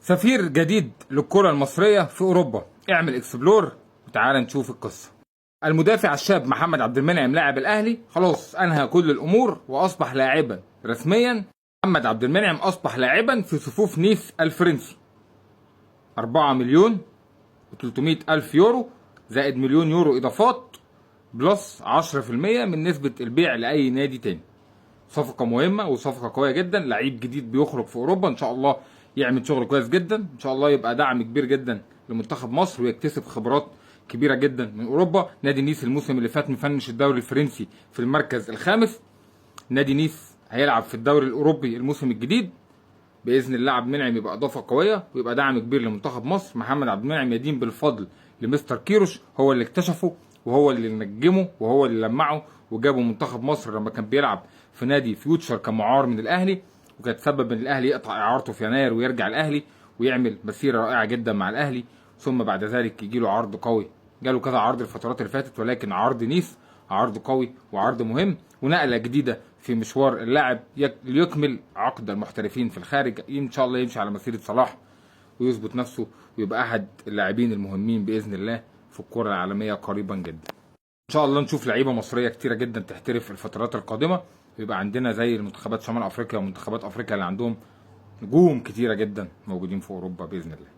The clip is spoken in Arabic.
سفير جديد للكرة المصرية في أوروبا، اعمل اكسبلور وتعال نشوف القصة. المدافع الشاب محمد عبد المنعم لاعب الأهلي خلاص أنهى كل الأمور وأصبح لاعبا رسميا. محمد عبد المنعم أصبح لاعبا في صفوف نيس الفرنسي. 4 مليون و300 ألف يورو زائد مليون يورو إضافات بلس 10% من نسبة البيع لأي نادي تاني. صفقة مهمة وصفقة قوية جدا، لعيب جديد بيخرج في أوروبا إن شاء الله يعمل شغل كويس جدا، إن شاء الله يبقى دعم كبير جدا لمنتخب مصر ويكتسب خبرات كبيرة جدا من أوروبا. نادي نيس الموسم اللي فات مفنش الدوري الفرنسي في المركز الخامس. نادي نيس هيلعب في الدوري الأوروبي الموسم الجديد باذن الله. عبد المنعم يبقى اضافه قويه ويبقى دعم كبير لمنتخب مصر. محمد عبد المنعم يدين بالفضل لمستر كيروش، هو اللي اكتشفه وهو اللي نجمه وهو اللي لمعه وجابه منتخب مصر لما كان بيلعب في نادي فيوتشر كمعار من الاهلي، وكانت سبب ان الاهلي يقطع اعارته في يناير ويرجع الاهلي ويعمل مسيره رائعه جدا مع الاهلي. ثم بعد ذلك يجي له عرض قوي، جاله كذا عرض الفترات اللي فاتت، ولكن عرض نيس عرض قوي وعرض مهم ونقله جديده في مشوار اللاعب ليكمل عقد المحترفين في الخارج. ان شاء الله يمشي على مسيره صلاح ويثبت نفسه ويبقى احد اللاعبين المهمين باذن الله في الكره العالميه قريبا جدا. ان شاء الله نشوف لعيبه مصريه كتيره جدا تحترف الفترات القادمه، ويبقى عندنا زي المنتخبات شمال افريقيا ومنتخبات افريقيا اللي عندهم نجوم كتيره جدا موجودين في اوروبا باذن الله.